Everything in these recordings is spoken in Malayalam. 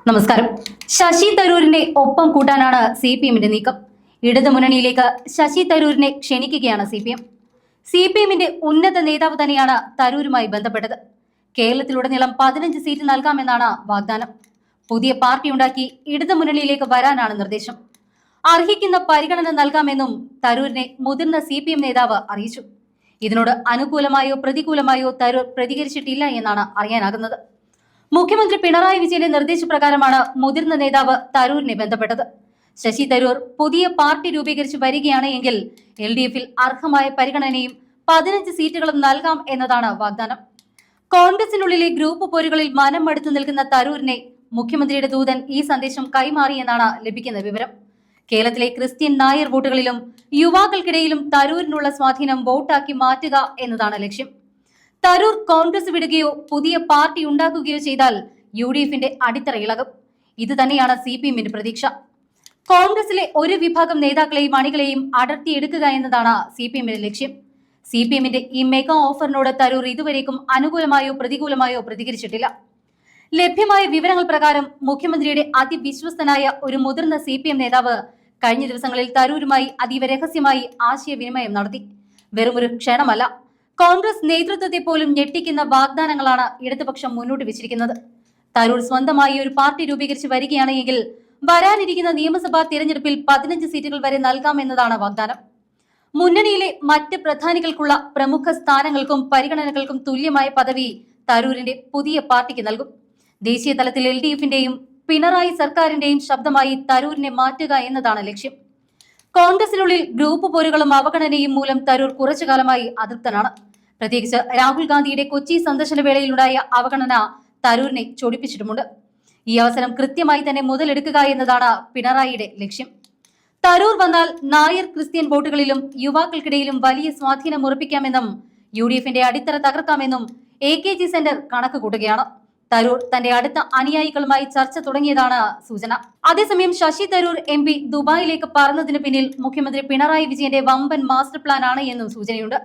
നമസ്കാരം. ശശി തരൂരിനെ ഒപ്പം കൂട്ടാനാണ് CPM-ന്റെ നീക്കം. ഇടതുമുന്നണിയിലേക്ക് ശശി തരൂരിനെ ക്ഷണിക്കുകയാണ് CPM. CPM-ന്റെ ഉന്നത നേതാവ് തന്നെയാണ് തരൂരുമായി ബന്ധപ്പെട്ടത്. കേരളത്തിലുടനീളം 15 സീറ്റ് നൽകാമെന്നാണ് വാഗ്ദാനം. പുതിയ പാർട്ടി ഉണ്ടാക്കി ഇടതുമുന്നണിയിലേക്ക് വരാനാണ് നിർദ്ദേശം. അർഹിക്കുന്ന പരിഗണന നൽകാമെന്നും തരൂരിനെ മുതിർന്ന CPM നേതാവ് അറിയിച്ചു. ഇതിനോട് അനുകൂലമായോ പ്രതികൂലമായോ തരൂർ പ്രതികരിച്ചിട്ടില്ല എന്നാണ് അറിയാനാകുന്നത്. മുഖ്യമന്ത്രി പിണറായി വിജയന്റെ നിർദ്ദേശപ്രകാരമാണ് മുതിർന്ന നേതാവ് തരൂരിനെ ബന്ധപ്പെട്ടത്. ശശി തരൂർ പുതിയ പാർട്ടി രൂപീകരിച്ച് വരികയാണ് എങ്കിൽ LDF-ൽ അർഹമായ പരിഗണനയും 15 സീറ്റുകളും നൽകാം എന്നതാണ് വാഗ്ദാനം. കോൺഗ്രസിനുള്ളിലെ ഗ്രൂപ്പ് പോരുകളിൽ മനം മടുത്തു നിൽക്കുന്ന തരൂരിനെ മുഖ്യമന്ത്രിയുടെ ദൂതൻ ഈ സന്ദേശം കൈമാറിയെന്നാണ് ലഭിക്കുന്ന വിവരം. കേരളത്തിലെ ക്രിസ്ത്യൻ നായർ വോട്ടുകളിലും യുവാക്കൾക്കിടയിലും തരൂരിനുള്ള സ്വാധീനം വോട്ടാക്കി മാറ്റുക എന്നതാണ് ലക്ഷ്യം. തരൂർ കോൺഗ്രസ് വിടുകയോ പുതിയ പാർട്ടി ഉണ്ടാക്കുകയോ ചെയ്താൽ UDF-ന്റെ അടിത്തറ ഇളകും. ഇത് തന്നെയാണ് CPM-ന്റെ പ്രതീക്ഷ. കോൺഗ്രസിലെ ഒരു വിഭാഗം നേതാക്കളെയും അണികളെയും അടർത്തിയെടുക്കുക എന്നതാണ് CPM-ന്റെ ലക്ഷ്യം. CPM-ന്റെ ഈ മെഗാ ഓഫറിനോട് തരൂർ ഇതുവരേക്കും അനുകൂലമായോ പ്രതികൂലമായോ പ്രതികരിച്ചിട്ടില്ല. ലഭ്യമായ വിവരങ്ങൾ പ്രകാരം മുഖ്യമന്ത്രിയുടെ അതിവിശ്വസ്തനായ ഒരു മുതിർന്ന CPM നേതാവ് കഴിഞ്ഞ ദിവസങ്ങളിൽ തരൂരുമായി അതീവ രഹസ്യമായി ആശയവിനിമയം നടത്തി. വെറുമൊരു ക്ഷണമല്ല, കോൺഗ്രസ് നേതൃത്വത്തെ പോലും ഞെട്ടിക്കുന്ന വാഗ്ദാനങ്ങളാണ് ഇടതുപക്ഷം മുന്നോട്ട് വെച്ചിരിക്കുന്നത്. തരൂർ സ്വന്തമായി ഒരു പാർട്ടി രൂപീകരിച്ച് വരികയാണെങ്കിൽ വരാനിരിക്കുന്ന നിയമസഭാ തിരഞ്ഞെടുപ്പിൽ 15 സീറ്റുകൾ വരെ നൽകാമെന്നതാണ് വാഗ്ദാനം. മുന്നണിയിലെ മറ്റ് പ്രധാനികൾക്കുള്ള പ്രമുഖ സ്ഥാനങ്ങൾക്കും പരിഗണനകൾക്കും തുല്യമായ പദവി തരൂരിന്റെ പുതിയ പാർട്ടിക്ക് നൽകും. ദേശീയ തലത്തിൽ LDF-ന്റെയും പിണറായി സർക്കാരിന്റെയും ശബ്ദമായി തരൂരിനെ മാറ്റുക എന്നതാണ് ലക്ഷ്യം. കോൺഗ്രസിനുള്ളിൽ ഗ്രൂപ്പ് പോരുകളും അവഗണനയും മൂലം തരൂർ കുറച്ചുകാലമായി അതൃപ്തനാണ്. പ്രത്യേകിച്ച് രാഹുൽ ഗാന്ധിയുടെ കൊച്ചി സന്ദർശന വേളയിലുണ്ടായ അവഗണന തരൂരിനെ ചൊടിപ്പിച്ചിട്ടുമുണ്ട്. ഈ അവസരം കൃത്യമായി തന്നെ മുതലെടുക്കുക എന്നതാണ് പിണറായിയുടെ ലക്ഷ്യം. തരൂർ വന്നാൽ നായർ ക്രിസ്ത്യൻ വോട്ടുകളിലും യുവാക്കൾക്കിടയിലും വലിയ സ്വാധീനം ഉറപ്പിക്കാമെന്നും UDF-ന്റെ അടിത്തറ തകർക്കാമെന്നും AKG സെന്റർ കണക്ക് കൂട്ടുകയാണ്. തരൂർ തന്റെ അടുത്ത അനുയായികളുമായി ചർച്ച തുടങ്ങിയതാണ് സൂചന. അതേസമയം ശശി തരൂർ MP ദുബായിലേക്ക് പറന്നതിന് പിന്നിൽ മുഖ്യമന്ത്രി പിണറായി വിജയന്റെ വമ്പൻ മാസ്റ്റർ പ്ലാൻ ആണ് എന്നും സൂചനയുണ്ട്.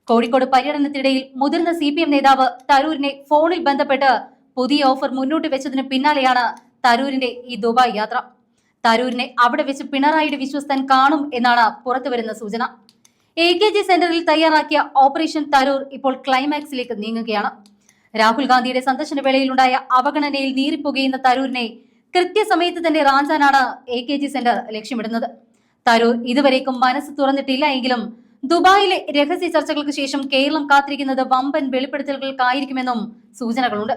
കോഴിക്കോട് പര്യടനത്തിനിടയിൽ മുതിർന്ന CPM നേതാവ് തരൂരിനെ ഫോണിൽ ബന്ധപ്പെട്ട് പുതിയ ഓഫർ മുന്നോട്ട് വെച്ചതിന് പിന്നാലെയാണ് തരൂരിന്റെ ഈ ദുബായ് യാത്ര. തരൂരിനെ അവിടെ വെച്ച് പിണറായിയുടെ വിശ്വസ്തൻ കാണും എന്നാണ് പുറത്തുവരുന്ന സൂചന. AKG സെന്ററിൽ തയ്യാറാക്കിയ ഓപ്പറേഷൻ തരൂർ ഇപ്പോൾ ക്ലൈമാക്സിലേക്ക് നീങ്ങുകയാണ്. രാഹുൽ ഗാന്ധിയുടെ സന്ദർശന വേളയിലുണ്ടായ അവഗണനയിൽ നീറിപ്പുകയുന്ന തരൂരിനെ കൃത്യസമയത്ത് തന്നെ റാഞ്ചാനാണ് AKG സെന്റർ ലക്ഷ്യമിടുന്നത്. തരൂർ ഇതുവരേക്കും മനസ്സ് തുറന്നിട്ടില്ല എങ്കിലും ദുബായിലെ രഹസ്യ ചർച്ചകൾക്ക് ശേഷം കേരളം കാത്തിരിക്കുന്നത് വമ്പൻ വെളിപ്പെടുത്തലുകൾക്കായിരിക്കുമെന്നും സൂചനകളുണ്ട്.